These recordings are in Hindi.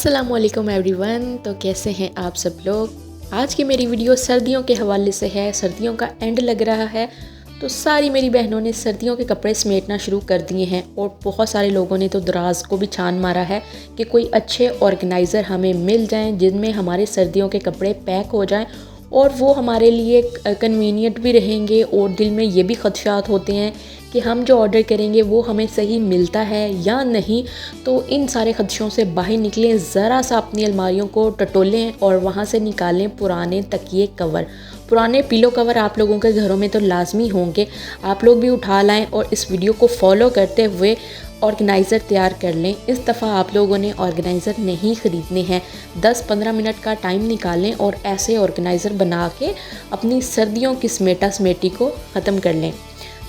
अस्सलामुअलैकुम एवरीवन। तो कैसे हैं आप सब लोग। आज की मेरी वीडियो सर्दियों के हवाले से है। सर्दियों का एंड लग रहा है तो सारी मेरी बहनों ने सर्दियों के कपड़े समेटना शुरू कर दिए हैं और बहुत सारे लोगों ने तो दराज को भी छान मारा है कि कोई अच्छे ऑर्गेनाइज़र हमें मिल जाएं जिनमें हमारे सर्दियों के कपड़े पैक हो जाएं और वो हमारे लिए कन्वीनियंट भी रहेंगे। और दिल में ये भी खदशात होते हैं कि हम जो ऑर्डर करेंगे वो हमें सही मिलता है या नहीं। तो इन सारे खदशों से बाहर निकलें, ज़रा सा अपनी अलमारियों को टटोलें और वहाँ से निकालें पुराने तकिए कवर, पुराने पिलो कवर। आप लोगों के घरों में तो लाजमी होंगे, आप लोग भी उठा लाएं और इस वीडियो को फॉलो करते हुए ऑर्गेनाइज़र तैयार कर लें। इस दफ़ा आप लोगों ने ऑर्गेनाइज़र नहीं ख़रीदने हैं, 10-15 मिनट का टाइम निकालें और ऐसे ऑर्गेनाइज़र बना के अपनी सर्दियों की समेटा समेटी को ख़त्म कर लें।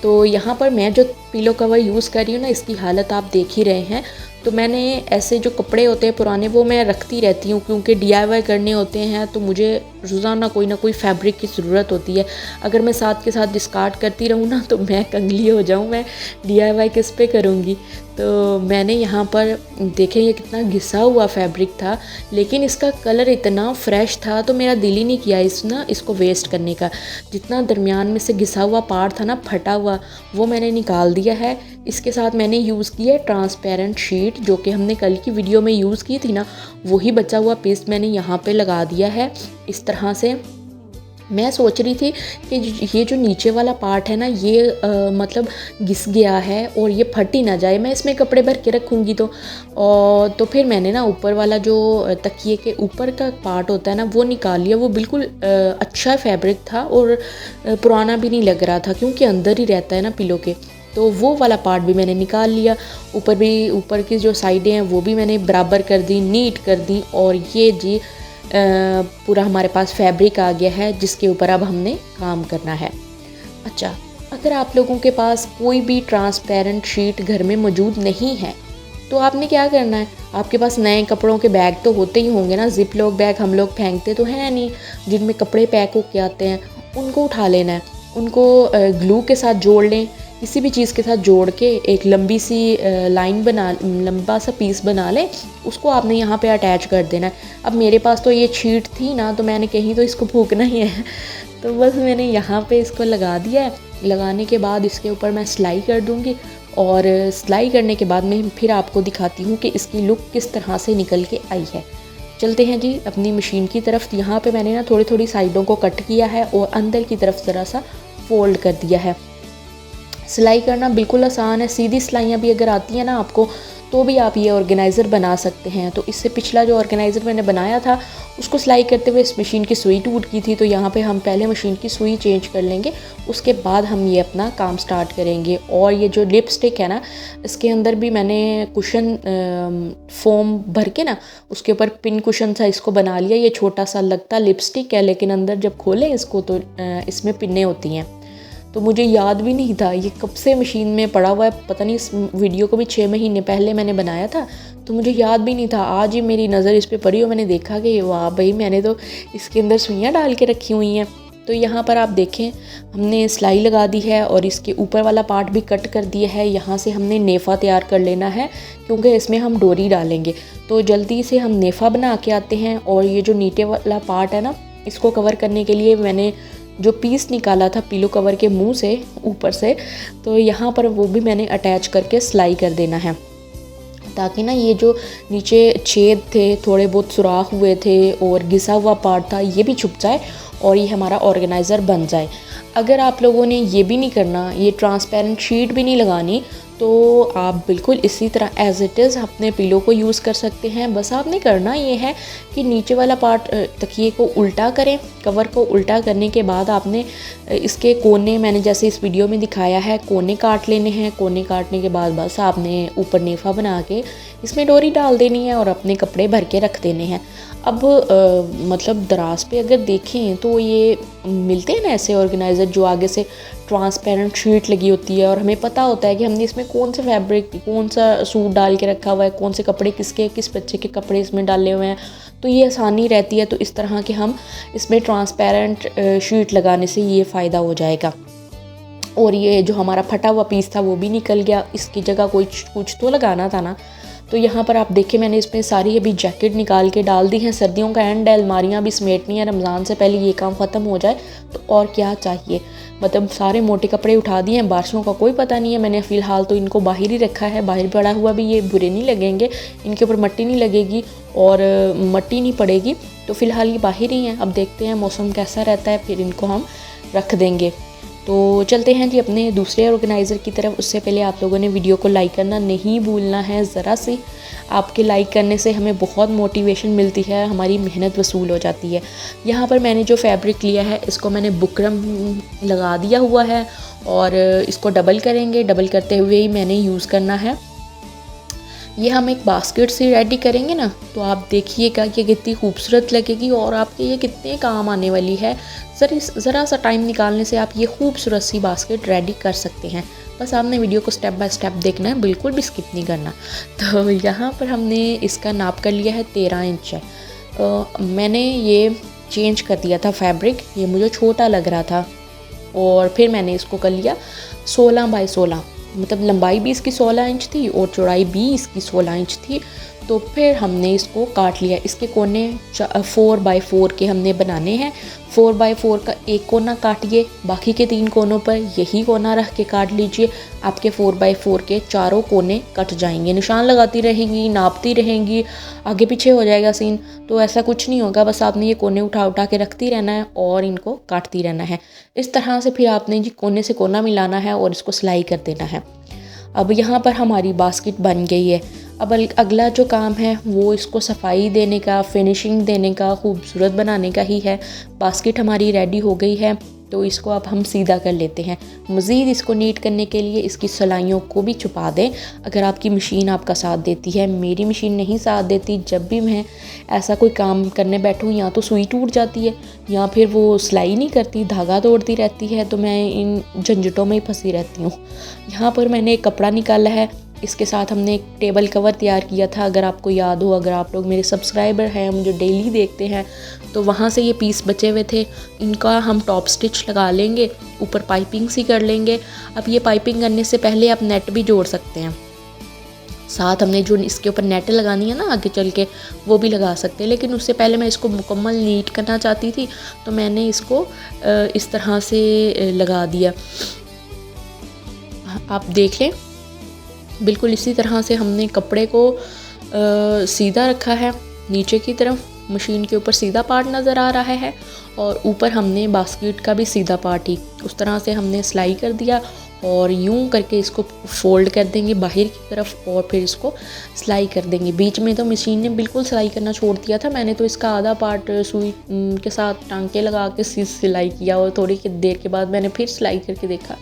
तो यहाँ पर मैं जो पिलो कवर यूज़ कर रही हूँ ना, इसकी हालत आप देख ही रहे हैं। तो मैंने ऐसे जो कपड़े होते हैं पुराने वो मैं रखती रहती हूँ क्योंकि DIY करने होते हैं तो मुझे रोज़ाना कोई ना कोई फैब्रिक की ज़रूरत होती है। अगर मैं साथ के साथ डिस्कार्ड करती रहूँ ना तो मैं कंगली हो जाऊँ, मैं DIY किस पे करूँगी। तो मैंने यहाँ पर देखें ये कितना घिसा हुआ फैब्रिक था लेकिन इसका कलर इतना फ्रेश था तो मेरा दिल ही नहीं किया इसको वेस्ट करने का। जितना दरमियान में से घिसा हुआ पार्ट था ना, फटा हुआ, वो मैंने निकाल दिया है। इसके साथ मैंने यूज़ किया ट्रांसपेरेंट शीट जो कि हमने कल की वीडियो में यूज़ की थी ना, वही बचा हुआ पीस मैंने यहाँ पे लगा दिया है इस तरह से। मैं सोच रही थी कि ये जो नीचे वाला पार्ट है ना ये मतलब घिस गया है और ये फट ही ना जाए, मैं इसमें कपड़े भर के रखूँगी तो फिर मैंने ना ऊपर वाला जो तकिए के ऊपर का पार्ट होता है ना वो निकाल लिया। वो बिल्कुल अच्छा फैब्रिक था और पुराना भी नहीं लग रहा था क्योंकि अंदर ही रहता है ना पिलो के। तो वो वाला पार्ट भी मैंने निकाल लिया। ऊपर की जो साइडें हैं वो भी मैंने बराबर कर दी, नीट कर दी। और ये जी पूरा हमारे पास फैब्रिक आ गया है जिसके ऊपर अब हमने काम करना है। अच्छा, अगर आप लोगों के पास कोई भी ट्रांसपेरेंट शीट घर में मौजूद नहीं है तो आपने क्या करना है, आपके पास नए कपड़ों के बैग तो होते ही होंगे ना, जिप लॉक बैग हम लोग फेंकते तो हैं नहीं, जिनमें कपड़े पैक होके आते हैं, उनको उठा लेना है। उनको ग्लू के साथ जोड़ लें, किसी भी चीज़ के साथ जोड़ के एक लंबी सी लंबा सा पीस बना लें, उसको आपने यहाँ पे अटैच कर देना है। अब मेरे पास तो ये शीट थी ना तो मैंने कहीं तो इसको फूकना ही है तो बस मैंने यहाँ पे इसको लगा दिया है। लगाने के बाद इसके ऊपर मैं सिलाई कर दूँगी और सिलाई करने के बाद मैं फिर आपको दिखाती हूँ कि इसकी लुक किस तरह से निकल के आई है। चलते हैं जी अपनी मशीन की तरफ। यहाँ पे मैंने ना थोड़ी थोड़ी साइडों को कट किया है और अंदर की तरफ ज़रा सा फोल्ड कर दिया है। सिलाई करना बिल्कुल आसान है, सीधी सिलाइयाँ भी अगर आती हैं ना आपको तो भी आप ये ऑर्गेनाइज़र बना सकते हैं। तो इससे पिछला जो ऑर्गेनाइज़र मैंने बनाया था उसको सिलाई करते हुए इस मशीन की सुई टूट गई थी, तो यहाँ पे हम पहले मशीन की सुई चेंज कर लेंगे, उसके बाद हम ये अपना काम स्टार्ट करेंगे। और ये जो लिपस्टिक है ना, इसके अंदर भी मैंने कुशन फोम भर के ना उसके ऊपर पिन कुशन सा इसको बना लिया। ये छोटा सा लगता लिपस्टिक है लेकिन अंदर जब खोलें इसको तो इसमें पिन्ने होती हैं। तो मुझे याद भी नहीं था, ये कब से मशीन में पड़ा हुआ है, पता नहीं। इस वीडियो को भी 6 महीने पहले मैंने बनाया था तो मुझे याद भी नहीं था। आज ही मेरी नज़र इस पे पड़ी और मैंने देखा कि वाह भाई, मैंने तो इसके अंदर सुइयाँ डाल के रखी हुई हैं। तो यहाँ पर आप देखें हमने सिलाई लगा दी है और इसके ऊपर वाला पार्ट भी कट कर दिया है। यहाँ से हमने नेफ़ा तैयार कर लेना है क्योंकि इसमें हम डोरी डालेंगे। तो जल्दी से हम नेफ़ा बना के आते हैं। और ये जो नीचे वाला पार्ट है ना, इसको कवर करने के लिए मैंने जो पीस निकाला था पिलो कवर के मुंह से ऊपर से, तो यहाँ पर वो भी मैंने अटैच करके सिलाई कर देना है ताकि ना ये जो नीचे छेद थे, थोड़े बहुत सुराख हुए थे और घिसा हुआ पार्ट था, ये भी छुप जाए और ये हमारा ऑर्गेनाइज़र बन जाए। अगर आप लोगों ने ये भी नहीं करना, ये ट्रांसपेरेंट शीट भी नहीं लगानी, तो आप बिल्कुल इसी तरह एज़ इट इज़ अपने पिलो को यूज़ कर सकते हैं। बस आपने करना ये है कि नीचे वाला पार्ट तकिए को उल्टा करें, कवर को उल्टा करने के बाद आपने इसके कोने, मैंने जैसे इस वीडियो में दिखाया है, कोने काट लेने हैं। कोने काटने के बाद बस आपने ऊपर नेफ़ा बना के इसमें डोरी डाल देनी है और अपने कपड़े भर के रख देने हैं। अब मतलब दराज पे अगर देखें तो ये मिलते हैं ना ऐसे ऑर्गेनाइज़र जो आगे से ट्रांसपेरेंट शीट लगी होती है और हमें पता होता है कि हमने इसमें कौन सा फैब्रिक, कौन सा सूट डाल के रखा हुआ है, कौन से कपड़े किस बच्चे के कपड़े इसमें डाले हुए हैं, तो ये आसानी रहती है। तो इस तरह के हम इसमें ट्रांसपेरेंट शीट लगाने से ये फ़ायदा हो जाएगा। और ये जो हमारा फटा हुआ पीस था वो भी निकल गया, इसकी जगह कुछ तो लगाना था ना, तो यहाँ पर आप देखें मैंने इसमें सारी अभी जैकेट निकाल के डाल दी हैं। सर्दियों का एंड है, अलमारियाँ भी समेटनी है, रमज़ान से पहले ये काम ख़त्म हो जाए तो और क्या चाहिए। मतलब सारे मोटे कपड़े उठा दिए हैं, बारिशों का कोई पता नहीं है। मैंने फ़िलहाल तो इनको बाहर ही रखा है, बाहर पड़ा हुआ भी ये बुरे नहीं लगेंगे, इनके ऊपर मट्टी नहीं लगेगी और मट्टी नहीं पड़ेगी, तो फ़िलहाल ये बाहर ही हैं। अब देखते हैं मौसम कैसा रहता है, फिर इनको हम रख देंगे। तो चलते हैं जी अपने दूसरे ऑर्गेनाइज़र की तरफ। उससे पहले आप लोगों ने वीडियो को लाइक करना नहीं भूलना है। ज़रा सी आपके लाइक करने से हमें बहुत मोटिवेशन मिलती है, हमारी मेहनत वसूल हो जाती है। यहाँ पर मैंने जो फैब्रिक लिया है इसको मैंने बुकरम लगा दिया हुआ है और इसको डबल करेंगे। डबल करते हुए ही मैंने यूज़ करना है। ये हम एक बास्केट से रेडी करेंगे ना, तो आप देखिएगा कि कितनी खूबसूरत लगेगी और आपके ये कितने काम आने वाली है। ज़रा सा टाइम निकालने से आप ये खूबसूरत सी बास्केट रेडी कर सकते हैं। बस आपने वीडियो को स्टेप बाय स्टेप देखना है, बिल्कुल भी स्किप नहीं करना। तो यहाँ पर हमने इसका नाप कर लिया है 13 इंच है। मैंने ये चेंज कर दिया था फैब्रिक, ये मुझे छोटा लग रहा था और फिर मैंने इसको कर लिया 16 बाई 16। मतलब लंबाई भी इसकी 16 इंच थी और चौड़ाई भी इसकी 16 इंच थी। तो फिर हमने इसको काट लिया। इसके कोने 4 बाई 4 के हमने बनाने हैं। 4 बाई 4 का एक कोना काटिए, बाकी के 3 कोनों पर यही कोना रख के काट लीजिए। आपके 4 बाई 4 के चारों कोने कट जाएंगे। निशान लगाती रहेंगी, नापती रहेंगी, आगे पीछे हो जाएगा सीन, तो ऐसा कुछ नहीं होगा। बस आपने ये कोने उठा उठा के रखती रहना है और इनको काटती रहना है। इस तरह से फिर आपने जी कोने से कोना मिलाना है और इसको सिलाई कर देना है। अब यहाँ पर हमारी बास्केट बन गई है। अब अगला जो काम है वो इसको सफाई देने का, फिनिशिंग देने का, खूबसूरत बनाने का ही है। बास्केट हमारी रेडी हो गई है, तो इसको अब हम सीधा कर लेते हैं। मज़ीद इसको नीट करने के लिए इसकी सिलाइयों को भी छुपा दें। अगर आपकी मशीन आपका साथ देती है, मेरी मशीन नहीं साथ देती। जब भी मैं ऐसा कोई काम करने बैठूँ, या तो सुई टूट जाती है या फिर वो सिलाई नहीं करती, धागा तोड़ती रहती है, तो मैं इन झंझटों में ही फंसी रहती हूँ। यहाँ पर मैंने एक कपड़ा निकाला है, इसके साथ हमने एक टेबल कवर तैयार किया था। अगर आपको याद हो, अगर आप लोग मेरे सब्सक्राइबर हैं, मुझे डेली देखते हैं, तो वहाँ से ये पीस बचे हुए थे। इनका हम टॉप स्टिच लगा लेंगे, ऊपर पाइपिंग सी कर लेंगे। अब ये पाइपिंग करने से पहले आप नेट भी जोड़ सकते हैं। साथ हमने जो इसके ऊपर नेट लगानी है ना आगे चल के, वो भी लगा सकते हैं। लेकिन उससे पहले मैं इसको मुकम्मल नीट करना चाहती थी, तो मैंने इसको इस तरह से लगा दिया। आप देख लें, बिल्कुल इसी तरह से हमने कपड़े को सीधा रखा है। नीचे की तरफ मशीन के ऊपर सीधा पार्ट नज़र आ रहा है और ऊपर हमने बास्केट का भी सीधा पार्ट ही उस तरह से हमने सिलाई कर दिया और यूं करके इसको फोल्ड कर देंगे बाहर की तरफ और फिर इसको सिलाई कर देंगे। बीच में तो मशीन ने बिल्कुल सिलाई करना छोड़ दिया था। मैंने तो इसका आधा पार्ट सुई के साथ टांके लगा के सिलाई किया और थोड़ी देर के बाद मैंने फिर सिलाई करके देखा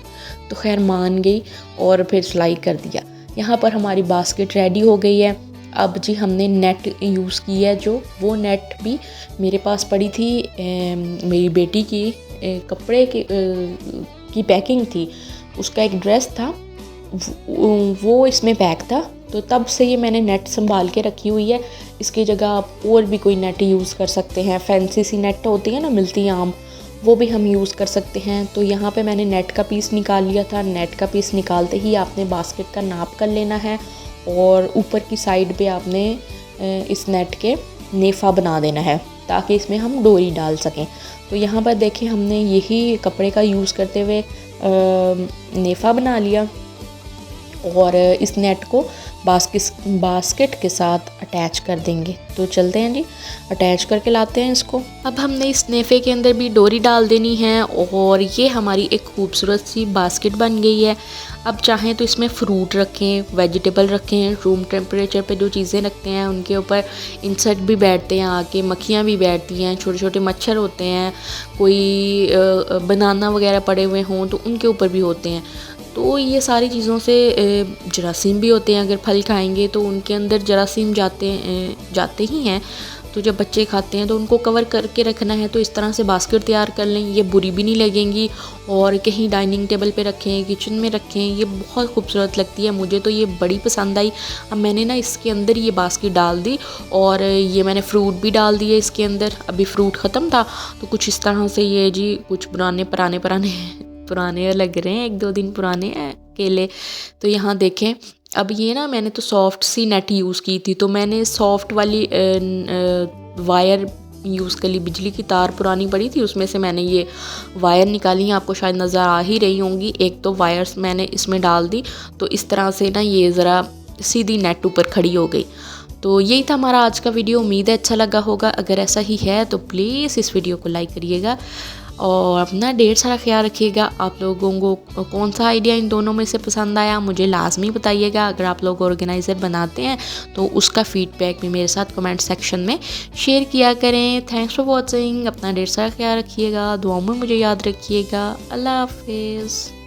तो खैर मान गई और फिर सिलाई कर दिया। यहाँ पर हमारी बास्केट रेडी हो गई है। अब जी हमने नेट यूज़ की है, जो वो नेट भी मेरे पास पड़ी थी। मेरी बेटी की कपड़े की पैकिंग थी, उसका एक ड्रेस था, वो इसमें पैक था, तो तब से ये मैंने नेट संभाल के रखी हुई है। इसकी जगह आप और भी कोई नेट यूज़ कर सकते हैं। फैंसी सी नेट होती है ना, मिलती है आम, वो भी हम यूज़ कर सकते हैं। तो यहाँ पे मैंने नेट का पीस निकाल लिया था। नेट का पीस निकालते ही आपने बास्केट का नाप कर लेना है और ऊपर की साइड पे आपने इस नेट के नेफा बना देना है ताकि इसमें हम डोरी डाल सकें। तो यहाँ पर देखें, हमने यही कपड़े का यूज़ करते हुए नेफा बना लिया और इस नेट को बास्केट के साथ अटैच कर देंगे। तो चलते हैं जी, अटैच करके लाते हैं इसको। अब हमने इस नेफे के अंदर भी डोरी डाल देनी है और ये हमारी एक खूबसूरत सी बास्केट बन गई है। अब चाहें तो इसमें फ्रूट रखें, वेजिटेबल रखें। रूम टेम्परेचर पे जो चीज़ें रखते हैं उनके ऊपर इंसेक्ट भी बैठते हैं, आके मक्खियाँ भी बैठती हैं, छोटे छोटे मच्छर होते हैं, कोई बनाना वगैरह पड़े हुए हों तो उनके ऊपर भी होते हैं। तो ये सारी चीज़ों से जरासीम भी होते हैं। अगर फल खाएंगे तो उनके अंदर जरासीम जाते ही हैं। तो जब बच्चे खाते हैं तो उनको कवर करके रखना है। तो इस तरह से बास्केट तैयार कर लें, ये बुरी भी नहीं लगेंगी। और कहीं डाइनिंग टेबल पे रखें, किचन में रखें, ये बहुत खूबसूरत लगती है। मुझे तो ये बड़ी पसंद आई। अब मैंने ना इसके अंदर ये बास्केट डाल दी और ये मैंने फ्रूट भी डाल दिए इसके अंदर। अभी फ्रूट ख़त्म था तो कुछ इस तरह से ये जी कुछ पुराने लग रहे हैं, 1-2 दिन पुराने हैं केले। तो यहाँ देखें, अब ये ना मैंने तो सॉफ्ट सी नेट यूज़ की थी, तो मैंने सॉफ्ट वाली वायर यूज़ कर ली। बिजली की तार पुरानी पड़ी थी, उसमें से मैंने ये वायर निकाली हैं, आपको शायद नज़र आ ही रही होंगी। एक तो वायर्स मैंने इसमें डाल दी, तो इस तरह से ना ये ज़रा सीधी नेट ऊपर खड़ी हो गई। तो यही था हमारा आज का वीडियो। उम्मीद है अच्छा लगा होगा। अगर ऐसा ही है तो प्लीज़ इस वीडियो को लाइक करिएगा और अपना ढेर सारा ख्याल रखिएगा। आप लोगों को कौन सा आइडिया इन दोनों में से पसंद आया मुझे लाजमी बताइएगा। अगर आप लोग ऑर्गेनाइज़र बनाते हैं तो उसका फ़ीडबैक भी मेरे साथ कमेंट सेक्शन में शेयर किया करें। Thanks for watching. अपना ढेर सारा ख्याल रखिएगा, दुआओं में मुझे याद रखिएगा। अल्लाह हाफिज़।